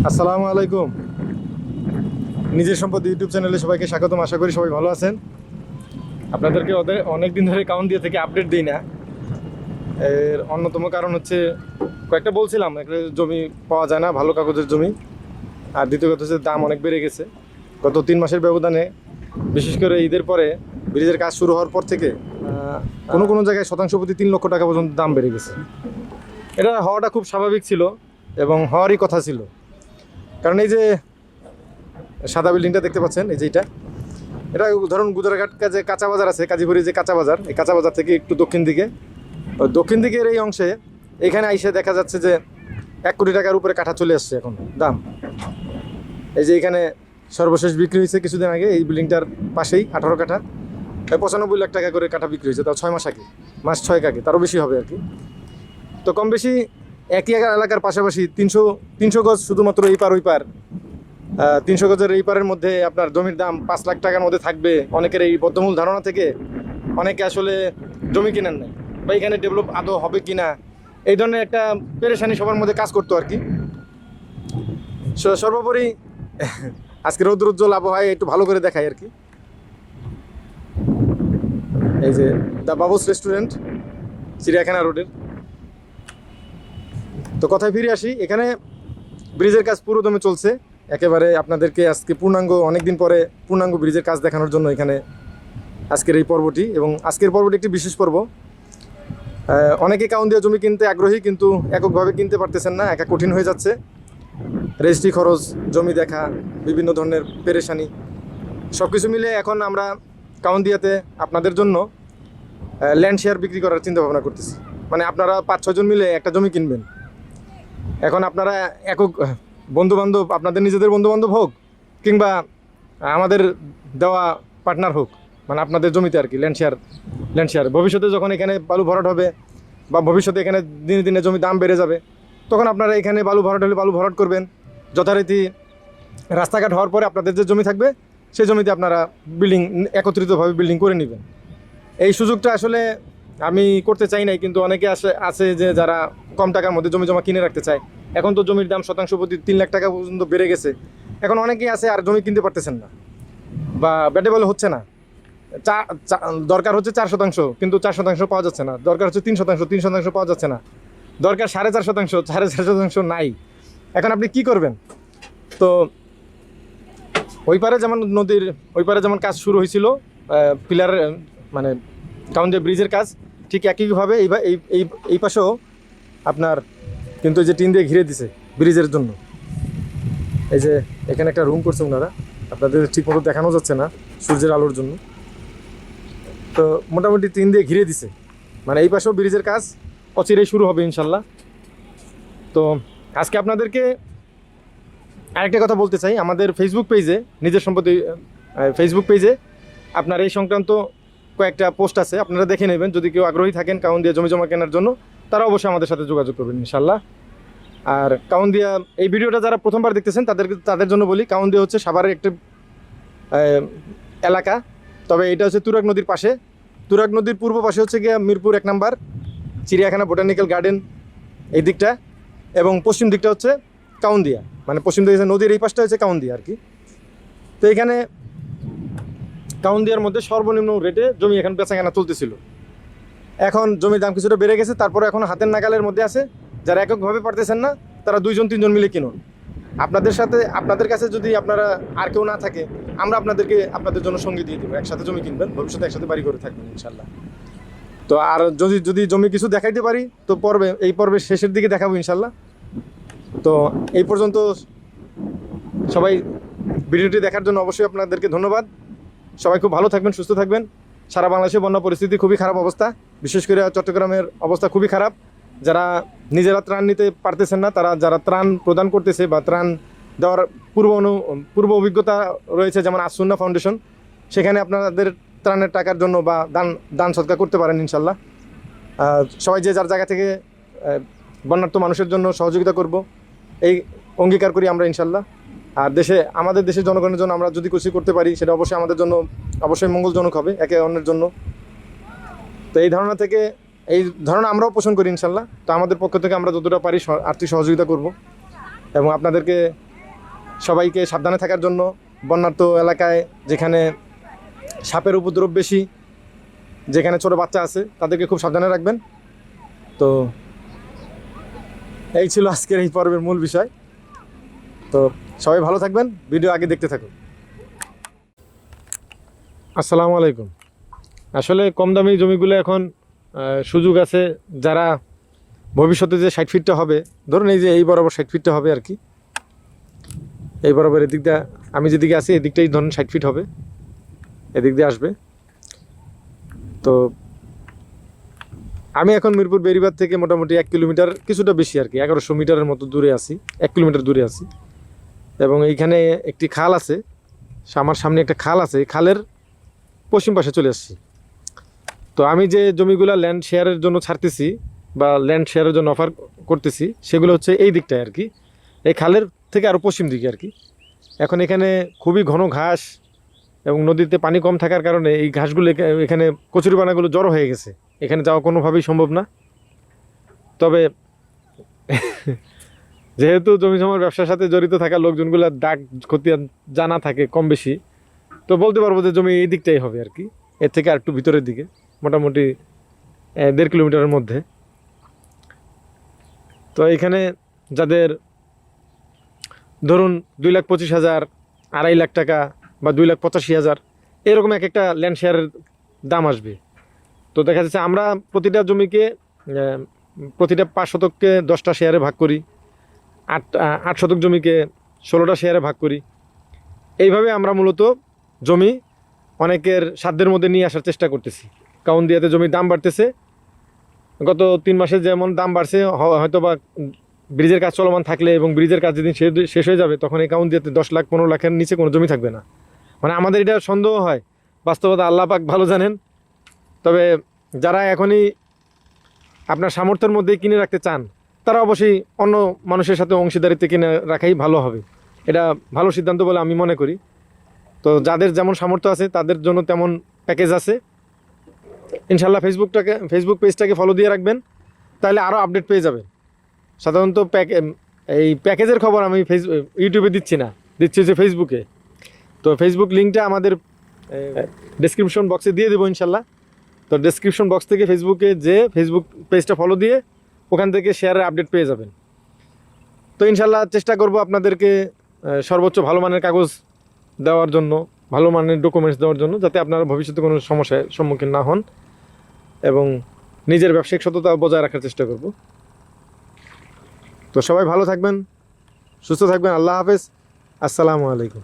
আসসালামু আলাইকুম। নিজের সম্পদ ইউটিউব চ্যানেলে সবাইকে স্বাগতম। আশা করি সবাই ভালো আছেন। আপনাদেরকে অনেক দিন ধরে কাউন্ট দিয়ে থেকে আপডেট দিই না। এর অন্যতম কারণ হচ্ছে কয়েকটা বলছিলাম, একটা জমি পাওয়া যায় না, ভালো কাগজের জমি। আর দ্বিতীয় কথা হচ্ছে দাম অনেক বেড়ে গেছে গত 3 মাসের ব্যবধানে। বিশেষ করে ঈদের পরে ব্রিজের কাজ শুরু হওয়ার পর থেকে কোনো কোনো জায়গায় শতাংশ প্রতি 3 লক্ষ টাকা পর্যন্ত দাম বেড়ে গেছে। এটা হওয়াটা খুব স্বাভাবিক ছিল এবং হওয়ারই কথা ছিল। কারণ এই যে সাদা বিল্ডিংটা দেখতে পাচ্ছেন, এই যে এটা ধরুন গুজরাঘাট যে কাঁচা বাজার আছে, কাজীপুরি যে কাঁচা বাজার, এই কাঁচা বাজার থেকে একটু দক্ষিণ দিকের এই অংশে এখানে আইসে দেখা যাচ্ছে যে 1 কোটি টাকার উপরে কাঠা চলে আসছে এখন দাম। এই যে এখানে সর্বশেষ বিক্রি হয়েছে কিছুদিন আগে এই বিল্ডিংটার পাশেই 18 কাঠা 95 লাখ টাকা করে কাঠা বিক্রি হয়েছে, তাও 6 মাস আগে, মাস 6 আগে, তারও বেশি হবে আর কি। তো কম বেশি একই এলাকার পাশাপাশি 300 গজ শুধুমাত্র এই পার ওই পার, 300 গজের এই পারের মধ্যে আপনার জমির দাম 5 লাখ টাকার মধ্যে থাকবে। অনেকের এই বদ্ধমূল ধারণা থেকে অনেকে আসলে জমি কেনেন নাই, বা এখানে ডেভেলপ আদৌ হবে কিনা, এই ধরনের একটা পেরেশানি সবার মধ্যে কাজ করতো আর কি। সর্বোপরি আজকে রৌদ্রোজ্জ্বল আবহাওয়ায় একটু ভালো করে দেখাই আর কি। এই যে দ্য বাবুস রেস্টুরেন্ট, চিড়িয়াখানা রোডের। তো কথায় ফিরে আসি, এখানে ব্রিজের কাজ পুরোদমে চলছে একেবারে। আপনাদেরকে আজকে অনেকদিন পরে পূর্ণাঙ্গ ব্রিজের কাজ দেখানোর জন্য এখানে আজকের এই পর্বটি। এবং আজকের পর্বটি একটি বিশেষ পর্ব। অনেকে কাউন্দিয়া জমি কিনতে আগ্রহী, কিন্তু এককভাবে কিনতে পারতেছেন না, একা কঠিন হয়ে যাচ্ছে। রেজিস্ট্রি খরচ, জমি দেখা, বিভিন্ন ধরনের পেরেশানি, সব কিছু মিলে এখন আমরা কাউন্দিয়াতে আপনাদের জন্য ল্যান্ড শেয়ার বিক্রি করার চিন্তা ভাবনা করতেছি। মানে আপনারা 5-6 জন মিলে একটা জমি কিনবেন। এখন আপনারা একক বন্ধুবান্ধব, আপনাদের নিজেদের বন্ধুবান্ধব হোক কিংবা আমাদের দেওয়া পার্টনার হোক, মানে আপনাদের জমিতে আর কি ল্যান্ড শেয়ার। ভবিষ্যতে যখন এখানে বালু ভরাট হবে বা ভবিষ্যতে এখানে দিনে দিনে জমি দাম বেড়ে যাবে, তখন আপনারা এখানে বালু ভরাট করবেন। যথারীতি রাস্তাঘাট হওয়ার পরে আপনাদের যে জমি থাকবে সেই জমিতে আপনারা একত্রিতভাবে বিল্ডিং করে নেবেন। এই সুযোগটা আসলে আমি করতে চাই নাই, কিন্তু অনেকে আছে যে যারা কম টাকার মধ্যে জমি জমা কিনে রাখতে চায়। এখন তো জমির দাম শতাংশ প্রতি 3 লাখ টাকা পর্যন্ত বেড়ে গেছে। এখন অনেকেই আছে আর জমি কিনতে পারতেছেন না, বা ব্যাটেবল হচ্ছে না। দরকার হচ্ছে 4%, কিন্তু 4% পাওয়া যাচ্ছে না। দরকার হচ্ছে 3% পাওয়া যাচ্ছে না। দরকার 4.5% নাই। এখন আপনি কি করবেন? তো ওই পারে যেমন কাজ শুরু হয়েছিল, পিলার মানে কাউন্দিয়া ব্রিজের কাজ, ঠিক একইভাবে এই পাশেও আপনার কিন্তু এই যে টিন দিয়ে ঘিরে দিছে ব্রিজের জন্য। এই যে এখানে একটা রুম করছে ওনারা, আপনাদের ঠিকমতো দেখানো যাচ্ছে না সূর্যের আলোর জন্য। তো মোটামুটি টিন দিয়ে ঘিরে দিছে, মানে এই পাশেও ব্রিজের কাজ অচিরেই শুরু হবে ইনশাল্লাহ। তো আজকে আপনাদেরকে আরেকটা কথা বলতে চাই। আমাদের ফেসবুক পেজে, নিজের সম্পত্তি ফেসবুক পেজে আপনার এই সংক্রান্ত কয়েকটা পোস্ট আছে, আপনারা দেখে নেবেন। যদি কেউ আগ্রহী থাকেন কাউন্দিয়া জমি জমা কেনার জন্য, তারা অবশ্যই আমাদের সাথে যোগাযোগ করবেন ইনশাল্লাহ। আর কাউন্দিয়া এই ভিডিওটা যারা প্রথমবার দেখতেছেন তাদের জন্য বলি, কাউন্দিয়া হচ্ছে সাভারের একটি এলাকা। তবে এটা হচ্ছে তুরাগ নদীর পাশে। তুরাগ নদীর পূর্ব পাশে হচ্ছে গিয়ে মিরপুর 1 নম্বর চিড়িয়াখানা, বোটানিক্যাল গার্ডেন এই দিকটা, এবং পশ্চিম দিকটা হচ্ছে কাউন্দিয়া। মানে পশ্চিম দিকে নদীর এই পাশটা হচ্ছে কাউন্দিয়া আর কি। তো এখানে কাউন্দিয়ার মধ্যে সর্বনিম্ন রেটে জমি এখন বেচাকেনা চলতেছিল। এখন জমির দাম কিছুটা বেড়ে গেছে, তারপরে এখন হাতের নাগালের মধ্যে আছে। যারা এককভাবে পারতেছেন না, তারা 2-3 জন মিলে কিনুন। আপনাদের কাছে যদি আপনারা আর কেউ না থাকে, আমরা আপনাদের জন্য সঙ্গী দিয়ে দেবো। একসাথে জমি কিনবেন, ভবিষ্যতে একসাথে বাড়ি করে থাকবেন ইনশাল্লাহ। তো আর যদি জমি কিছু দেখাইতে পারি, তো এই পর্বের শেষের দিকে দেখাবো ইনশাল্লাহ। তো এই পর্যন্ত সবাই ভিডিওটি দেখার জন্য অবশ্যই আপনাদেরকে ধন্যবাদ। সবাই খুব ভালো থাকবেন, সুস্থ থাকবেন। সারা বাংলাদেশে বন্যা পরিস্থিতি খুবই খারাপ অবস্থা, বিশেষ করে চট্টগ্রামের অবস্থা খুবই খারাপ। যারা নিজেরা ত্রাণ নিতে পারতেছেন না, যারা ত্রাণ প্রদান করতেছে বা ত্রাণ দেওয়ার পূর্ব অভিজ্ঞতা রয়েছে, যেমন আসুন্না ফাউন্ডেশন, সেখানে আপনাদের ত্রাণের টাকার জন্য বা দান সদকা করতে পারেন ইনশাল্লাহ। সবাই যে যার জায়গা থেকে বন্যার্ত মানুষের জন্য সহযোগিতা করব, এই অঙ্গীকার করি আমরা ইনশাল্লাহ। আর আমাদের দেশের জনগণের জন্য আমরা যদি কিছু করতে পারি, সেটা অবশ্যই আমাদের জন্য অবশ্যই মঙ্গলজনক হবে একে অন্যের জন্য। তো এই ধারণা আমরাও পোষণ করি ইনশাল্লাহ। তো আমাদের পক্ষ থেকে আমরা যতটা পারি আর্থিক সহযোগিতা করব, এবং আপনাদেরকে সবাইকে সাবধানে থাকার জন্য, বন্যার্ত এলাকায় যেখানে সাপের উপদ্রব বেশি, যেখানে ছোট বাচ্চা আছে তাদেরকে খুব সাবধানে রাখবেন। তো এই ছিল আজকের এই পর্বের মূল বিষয়। তো সবাই ভালো থাকবেন, ভিডিও আগে দেখতে থাকুন। আসসালামু আলাইকুম। আসলে কম দামি জমিগুলো এখন সুযোগ আছে, যারা ভবিষ্যতে যে 60 ফিটটা হবে, ধরুন এই যে এই বরাবর 60 ফিটটা হবে আর কি, এই বরাবর এদিকটা আমি যেদিকে আছি এদিকটাই ধরুন 60 ফিট হবে, এদিক দিয়ে আসবে। তো আমি এখন মিরপুর বেরিবাদ থেকে মোটামুটি 1 কিলোমিটার কিছুটা বেশি আর কি, 1100 মিটারের মতো দূরে আছি, 1 কিলোমিটার দূরে আছি। এবং এইখানে একটি খাল আছে, আমার সামনে একটা খাল আছে, এই খালের পশ্চিম পাশে চলে আসছি। তো আমি যে জমিগুলো ল্যান্ড শেয়ারের জন্য ছাড়তেছি বা ল্যান্ড শেয়ারের জন্য অফার করতেছি, সেগুলো হচ্ছে এই দিকটায় আর কি, এই খালের থেকে আরও পশ্চিম দিকে আর কি। এখন এখানে খুবই ঘন ঘাস এবং নদীতে পানি কম থাকার কারণে এই ঘাসগুলো এখানে কচুরিপানাগুলো জড়ো হয়ে গেছে, এখানে যাওয়া কোনোভাবেই সম্ভব না। তবে যেহেতু জমি জমার ব্যবসার সাথে জড়িত থাকা লোকজনগুলোর দাগ ক্ষতি জানা থাকে কম বেশি, তো বলতে পারবো যে জমি এই দিকটাই হবে আর কি, এর থেকে আর একটু ভিতরের দিকে, মোটামুটি 1.5 কিলোমিটারের মধ্যে। তো এখানে যাদের ধরুন 2,25,000, 2.5 লাখ টাকা বা 2,85,000 এরকম এক একটা ল্যান্ড শেয়ারের দাম আসবে। তো দেখা যাচ্ছে আমরা প্রতিটা জমিকে প্রতিটা 5 শতককে 10টা শেয়ারে ভাগ করি, 8 শতক জমিকে 16টা শেয়ারে ভাগ করি। এইভাবে আমরা মূলত জমি অনেকের সাধ্যের মধ্যে নিয়ে আসার চেষ্টা করতেছি। কাউন্দিয়াতে জমির দাম বাড়তেছে, গত 3 মাসে যেমন দাম বাড়ছে, হয়তো বা ব্রিজের কাজ চলমান থাকলে এবং ব্রিজের কাজ যেদিন শেষ হয়ে যাবে তখন এই কাউন্দিয়াতে 10 লাখ 15 লাখের নিচে কোনো জমি থাকবে না। মানে আমাদের এটা সন্দেহ হয়, বাস্তবতা আল্লাহ পাক ভালো জানেন। তবে যারা এখনই আপনার সামর্থ্যের মধ্যে কিনে রাখতে চান, তারা অবশ্যই অন্য মানুষের সাথে অংশীদারিত্বে কিনে রাখাই ভালো হবে, এটা ভালো সিদ্ধান্ত বলে আমি মনে করি। তো যাদের যেমন সামর্থ্য আছে তাদের জন্য তেমন প্যাকেজ আছে ইনশাল্লাহ। ফেসবুক পেজটাকে ফলো দিয়ে রাখবেন, তাহলে আরও আপডেট পেয়ে যাবেন। সাধারণত এই প্যাকেজের খবর আমি ইউটিউবে দিচ্ছি না, দিচ্ছি যে ফেসবুকে। তো ফেসবুক লিঙ্কটা আমাদের ডেসক্রিপশন বক্সে দিয়ে দেবো ইনশাল্লাহ। তো ডেসক্রিপশন বক্স থেকে ফেসবুকে যে ফেসবুক পেজটা ফলো দিয়ে ওখান থেকে শেয়ারের আপডেট পেয়ে যাবেন। তো ইনশাল্লাহ চেষ্টা করব আপনাদেরকে সর্বোচ্চ ভালো মানের কাগজ দেওয়ার জন্য, ভালো মানের ডকুমেন্টস দেওয়ার জন্য, যাতে আপনারা ভবিষ্যতে কোনো সমস্যার সম্মুখীন না হন, এবং নিজের ব্যবসায়িক সততা বজায় রাখার চেষ্টা করব। তো সবাই ভালো থাকবেন, সুস্থ থাকবেন। আল্লাহ হাফেজ, আসসালামু আলাইকুম।